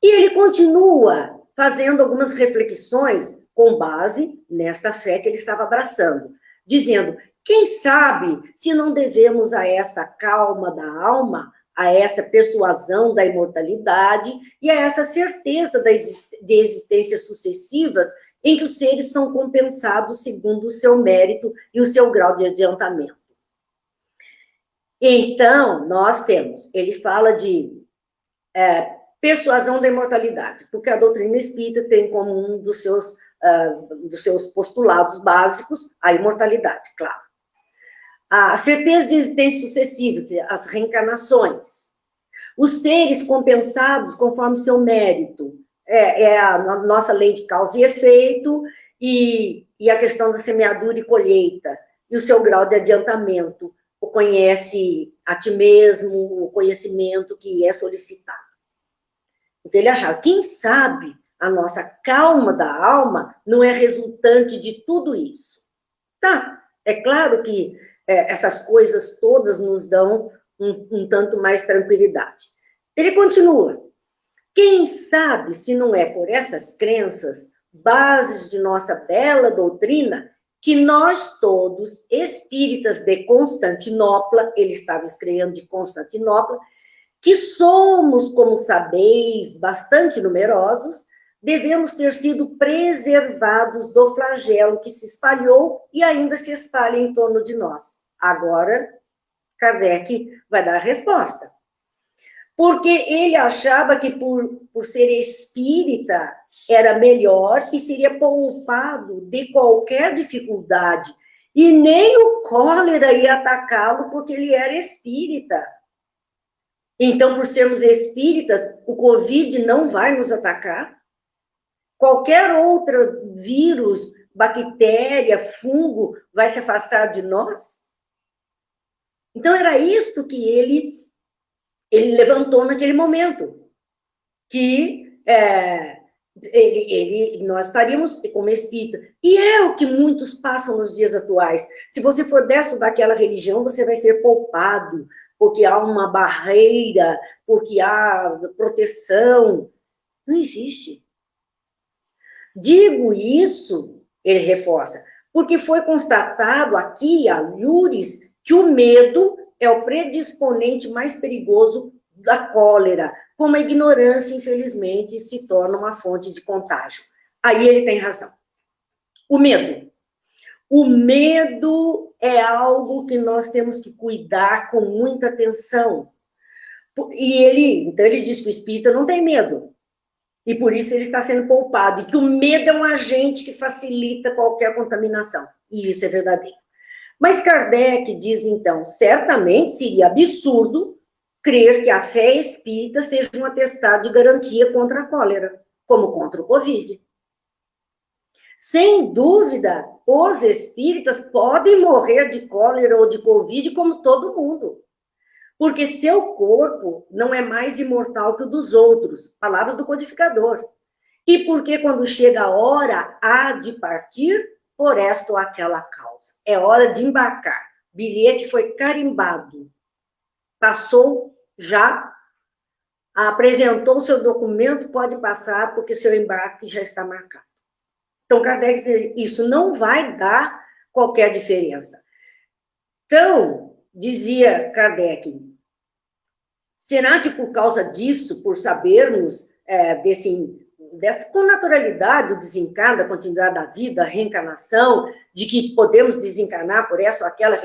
E ele continua fazendo algumas reflexões com base nessa fé que ele estava abraçando, dizendo: quem sabe se não devemos a essa calma da alma, a essa persuasão da imortalidade e a essa certeza de existências sucessivas em que os seres são compensados segundo o seu mérito e o seu grau de adiantamento. Então, nós temos, ele fala de persuasão da imortalidade, porque a doutrina espírita tem como um dos seus postulados básicos a imortalidade, claro. A certeza de existência sucessiva, as reencarnações. Os seres compensados conforme seu mérito. É a nossa lei de causa e efeito e a questão da semeadura e colheita. e o seu grau de adiantamento, o conhece a ti mesmo, o conhecimento que é solicitado. Então, ele achava, quem sabe a nossa calma da alma não é resultante de tudo isso. Tá, é claro que essas coisas todas nos dão um tanto mais tranquilidade. Ele continua, quem sabe se não é por essas crenças, bases de nossa bela doutrina, que nós todos, espíritas de Constantinopla, ele estava escrevendo de Constantinopla, que somos, como sabeis, bastante numerosos, devemos ter sido preservados do flagelo que se espalhou e ainda se espalha em torno de nós. Agora, Kardec vai dar a resposta. Porque ele achava que por ser espírita era melhor e seria poupado de qualquer dificuldade. E nem o cólera ia atacá-lo porque ele era espírita. Então, por sermos espíritas, o Covid não vai nos atacar. Qualquer outro vírus, bactéria, fungo, vai se afastar de nós? Então, era isto que ele levantou naquele momento. Que nós estaríamos como espírita. E é o que muitos passam nos dias atuais. Se você for dessa ou daquela religião, você vai ser poupado, porque há uma barreira, porque há proteção. Não existe. Digo isso, ele reforça, porque foi constatado aqui, a Lures, que o medo é o predisponente mais perigoso da cólera, como a ignorância, infelizmente, se torna uma fonte de contágio. Aí ele tem razão. O medo. O medo é algo que nós temos que cuidar com muita atenção. Então ele diz que o espírita não tem medo. E por isso ele está sendo poupado. E que o medo é um agente que facilita qualquer contaminação. E isso é verdadeiro. Mas Kardec diz, então, certamente seria absurdo crer que a fé espírita seja um atestado de garantia contra a cólera, como contra o Covid. Sem dúvida, os espíritas podem morrer de cólera ou de Covid como todo mundo. Porque seu corpo não é mais imortal que o dos outros, palavras do codificador. E porque quando chega a hora, há de partir por esta ou aquela causa. É hora de embarcar. Bilhete foi carimbado. Passou já, apresentou o seu documento, pode passar, porque seu embarque já está marcado. Então, Kardec diz, isso não vai dar qualquer diferença. Então, dizia Kardec, será que por causa disso, por sabermos com naturalidade o desencarno, a continuidade da vida, a reencarnação, de que podemos desencarnar por essa ou aquela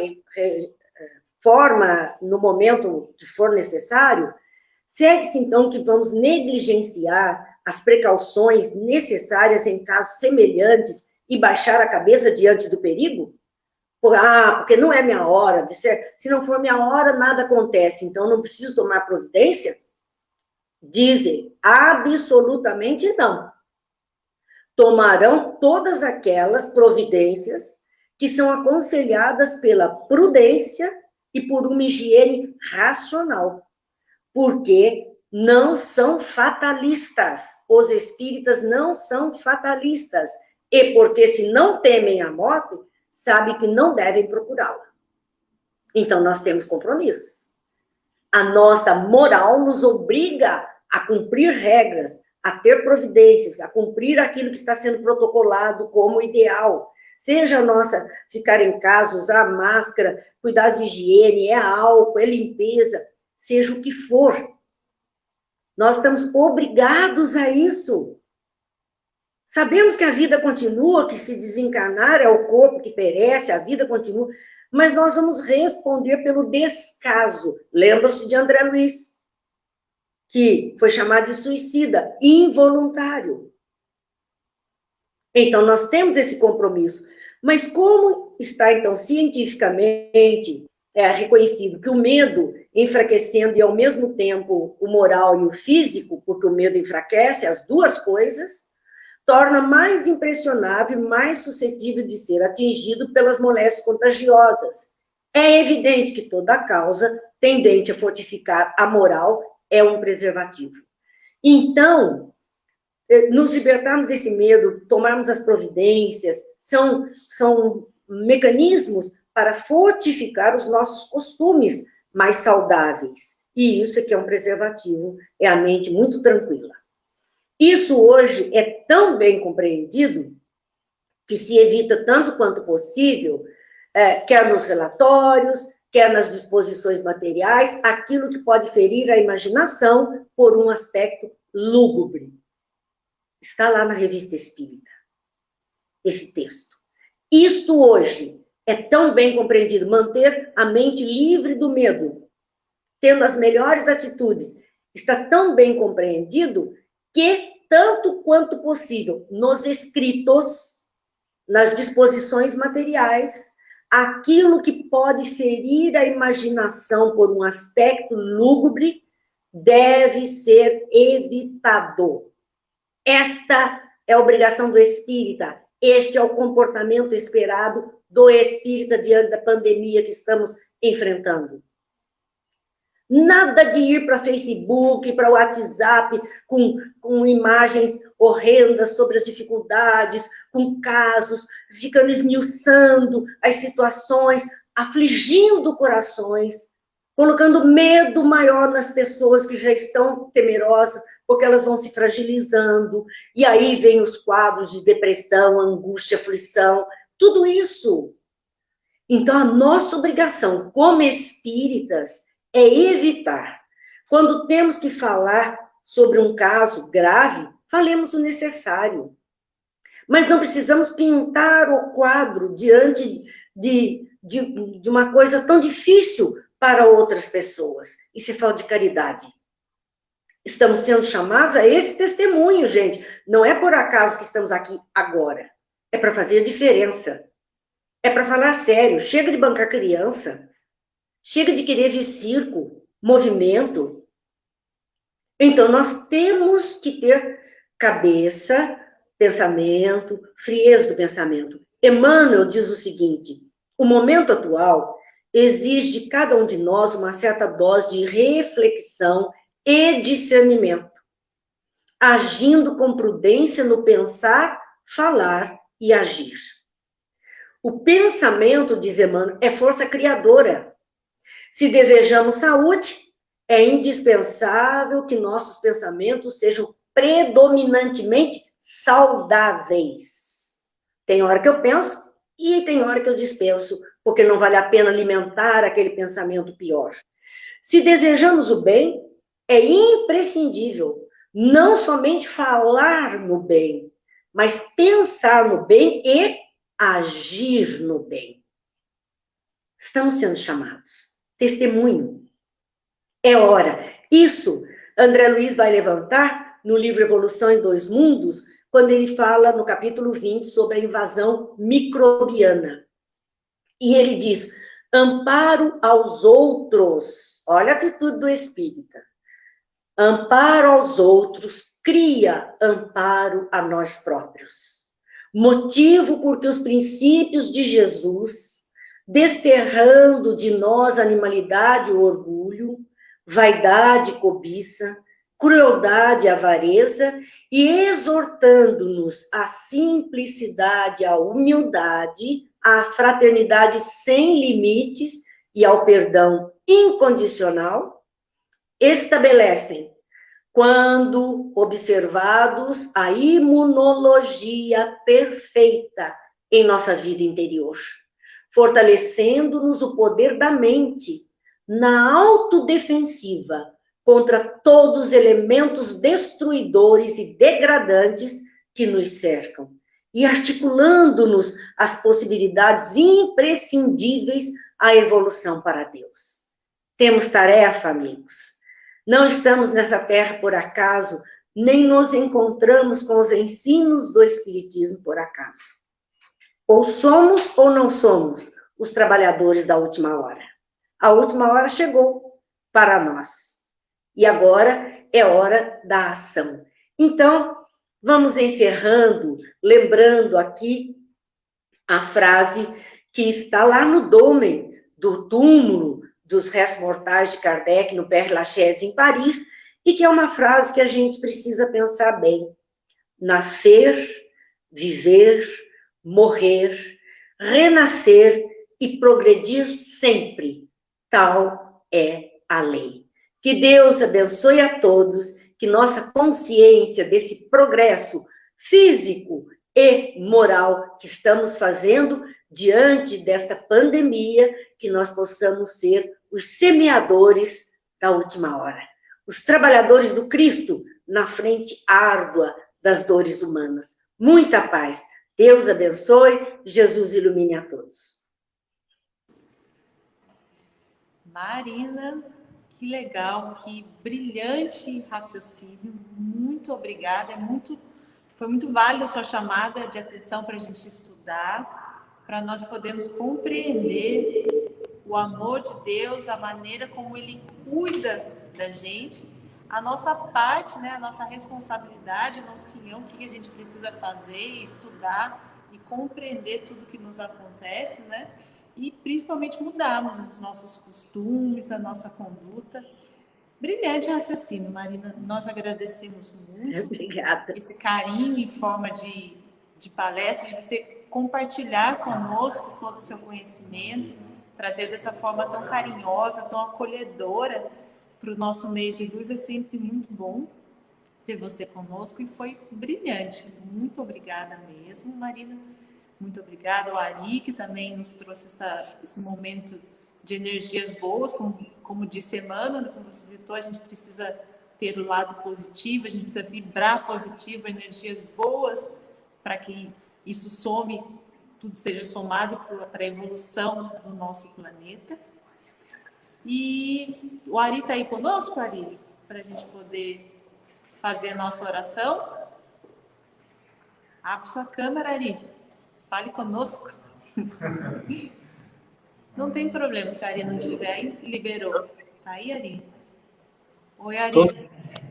forma no momento que for necessário, segue-se então que vamos negligenciar as precauções necessárias em casos semelhantes e baixar a cabeça diante do perigo? Porque não é minha hora, se não for minha hora, nada acontece, então não preciso tomar providência? Dizem, absolutamente não. Tomarão todas aquelas providências que são aconselhadas pela prudência e por uma higiene racional, porque não são fatalistas, os espíritas não são fatalistas, e porque se não temem a morte, sabem que não devem procurá-la. Então, nós temos compromisso. A nossa moral nos obriga a cumprir regras, a ter providências, a cumprir aquilo que está sendo protocolado como ideal. Seja a nossa ficar em casa, usar máscara, cuidar de higiene, é álcool, é limpeza, seja o que for. Nós estamos obrigados a isso. Sabemos que a vida continua, que se desencarnar é o corpo que perece, a vida continua, mas nós vamos responder pelo descaso. Lembra-se de André Luiz, que foi chamado de suicida involuntário. Então, nós temos esse compromisso. Mas como está, então, cientificamente reconhecido que o medo enfraquecendo e, ao mesmo tempo, o moral e o físico, porque o medo enfraquece as duas coisas, torna mais impressionável e mais suscetível de ser atingido pelas moléstias contagiosas. É evidente que toda causa tendente a fortificar a moral é um preservativo. Então, nos libertarmos desse medo, tomarmos as providências, são mecanismos para fortificar os nossos costumes mais saudáveis. E isso é que é um preservativo, é a mente muito tranquila. Isso hoje é tão bem compreendido que se evita tanto quanto possível, quer nos relatórios, quer nas disposições materiais, aquilo que pode ferir a imaginação por um aspecto lúgubre. Está lá na Revista Espírita, esse texto. Isto hoje é tão bem compreendido, manter a mente livre do medo, tendo as melhores atitudes, está tão bem compreendido que, tanto quanto possível, nos escritos, nas disposições materiais, aquilo que pode ferir a imaginação por um aspecto lúgubre deve ser evitado. Esta é a obrigação do espírita, este é o comportamento esperado do espírita diante da pandemia que estamos enfrentando. Nada de ir para Facebook, para o WhatsApp, com imagens horrendas sobre as dificuldades, com casos, ficando esmiuçando as situações, afligindo corações, colocando medo maior nas pessoas que já estão temerosas, porque elas vão se fragilizando, e aí vem os quadros de depressão, angústia, aflição, tudo isso. Então, a nossa obrigação como espíritas é evitar. Quando temos que falar sobre um caso grave, falemos o necessário. Mas não precisamos pintar o quadro diante de uma coisa tão difícil para outras pessoas. Isso é falta de caridade. Estamos sendo chamados a esse testemunho, gente. Não é por acaso que estamos aqui agora. É para fazer diferença. É para falar sério. Chega de bancar criança. Chega de querer ver circo, movimento. Então, nós temos que ter cabeça, pensamento, frieza do pensamento. Emmanuel diz o seguinte: o momento atual exige de cada um de nós uma certa dose de reflexão e discernimento, agindo com prudência no pensar, falar e agir. O pensamento, diz Emmanuel, é força criadora. Se desejamos saúde, é indispensável que nossos pensamentos sejam predominantemente saudáveis. Tem hora que eu penso e tem hora que eu dispenso, porque não vale a pena alimentar aquele pensamento pior. Se desejamos o bem, é imprescindível não somente falar no bem, mas pensar no bem e agir no bem. Estamos sendo chamados. Testemunho. É hora. Isso, André Luiz vai levantar no livro Evolução em Dois Mundos, quando ele fala no capítulo 20 sobre a invasão microbiana. E ele diz: amparo aos outros. Olha a atitude do espírita. Amparo aos outros cria amparo a nós próprios. Motivo porque os princípios de Jesus, desterrando de nós a animalidade, o orgulho, vaidade, cobiça, crueldade, avareza, e exortando-nos à simplicidade, à humildade, à fraternidade sem limites e ao perdão incondicional, estabelecem, quando observados, a imunologia perfeita em nossa vida interior, fortalecendo-nos o poder da mente na autodefensiva contra todos os elementos destruidores e degradantes que nos cercam, e articulando-nos as possibilidades imprescindíveis à evolução para Deus. Temos tarefa, amigos. Não estamos nessa terra por acaso, nem nos encontramos com os ensinos do Espiritismo por acaso. Ou somos ou não somos os trabalhadores da última hora. A última hora chegou para nós. E agora é hora da ação. Então, vamos encerrando, lembrando aqui a frase que está lá no dômen do túmulo dos restos mortais de Kardec, no Père Lachaise, em Paris, e que é uma frase que a gente precisa pensar bem. Nascer, viver, morrer, renascer e progredir sempre. Tal é a lei. Que Deus abençoe a todos, que nossa consciência desse progresso físico e moral que estamos fazendo diante desta pandemia, que nós possamos ser os semeadores da última hora, os trabalhadores do Cristo na frente árdua das dores humanas. Muita paz. Deus abençoe, Jesus ilumine a todos. Marina, que legal, que brilhante raciocínio. Muito obrigada. Foi muito válida a sua chamada de atenção para a gente estudar, para nós podermos compreender o amor de Deus, a maneira como Ele cuida da gente, a nossa parte, né, a nossa responsabilidade, o nosso quinhão, o que a gente precisa fazer, estudar e compreender tudo que nos acontece, né? E principalmente mudarmos os nossos costumes, a nossa conduta. Brilhante raciocínio, Marina. Nós agradecemos muito. Obrigada. Esse carinho em forma de palestra, de você compartilhar conosco todo o seu conhecimento, trazer dessa forma tão carinhosa, tão acolhedora para o nosso mês de luz. É sempre muito bom ter você conosco e foi brilhante. Muito obrigada mesmo, Marina. Muito obrigada ao Ari, que também nos trouxe esse momento de energias boas. Como disse Emmanuel, como você citou, a gente precisa ter o lado positivo, a gente precisa vibrar positivo, energias boas, para que isso some, tudo seja somado para a evolução do nosso planeta. E o Ari está aí conosco, Ari, para a gente poder fazer a nossa oração. Abre sua câmera, Ari. Fale conosco. Não tem problema se a Ari não estiver aí. Liberou. Tá aí, Ari? Oi, Ari.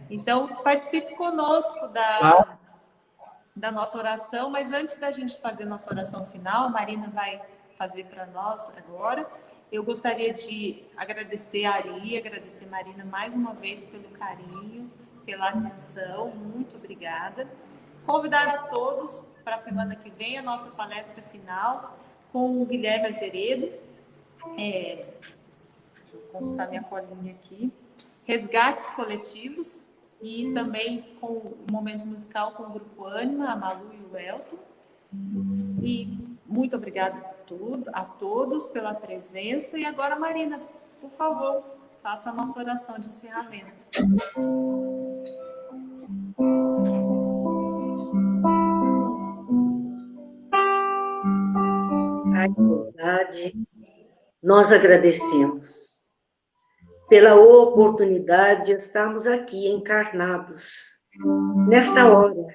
Então, participe conosco da nossa oração, mas antes da gente fazer nossa oração final, a Marina vai fazer para nós agora. Eu gostaria de agradecer a Ari, agradecer a Marina mais uma vez pelo carinho, pela atenção. Muito obrigada. Convidar a todos para a semana que vem a nossa palestra final com o Guilherme Azeredo. Deixa eu consultar minha colinha aqui. Resgates coletivos e também com o momento musical com o Grupo Ânima, a Malu e o Elton. E muito obrigada a todos pela presença. E agora, Marina, por favor, faça a nossa oração de encerramento. A verdade, nós agradecemos pela oportunidade de estarmos aqui encarnados, nesta hora,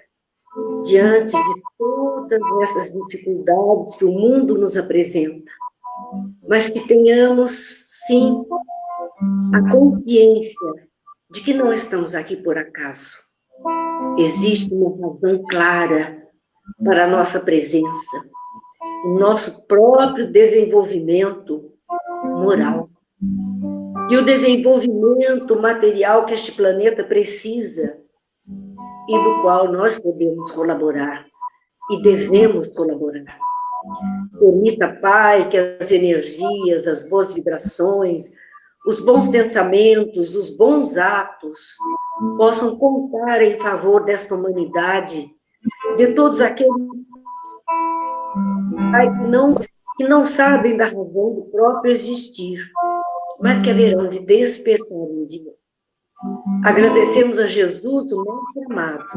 diante de todas essas dificuldades que o mundo nos apresenta, mas que tenhamos, sim, a consciência de que não estamos aqui por acaso. Existe uma razão clara para a nossa presença, o nosso próprio desenvolvimento moral. E o desenvolvimento material que este planeta precisa e do qual nós podemos colaborar e devemos colaborar. Permita, Pai, que as energias, as boas vibrações, os bons pensamentos, os bons atos possam contar em favor desta humanidade, de todos aqueles, Pai, que não sabem da razão do próprio existir, mas que haverão de despertar um dia. Agradecemos a Jesus, o nosso amado,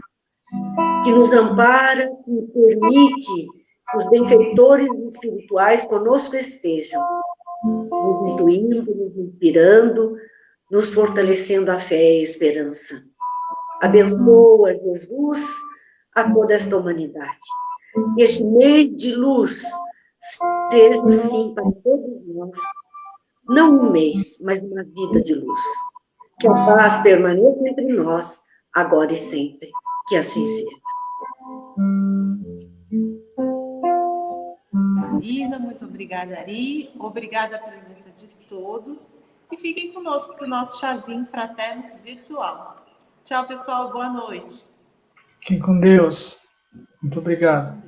que nos ampara e permite que os benfeitores espirituais conosco estejam, nos intuindo, nos inspirando, nos fortalecendo a fé e a esperança. Abençoa, Jesus, a toda esta humanidade. Este mês de luz seja, assim, para todos nós, não um mês, mas uma vida de luz. Que a paz permaneça entre nós, agora e sempre. Que assim seja. Irna, muito obrigada, Ari. Obrigada a presença de todos. E fiquem conosco para o nosso chazinho fraterno virtual. Tchau, pessoal. Boa noite. Fiquem com Deus. Muito obrigado.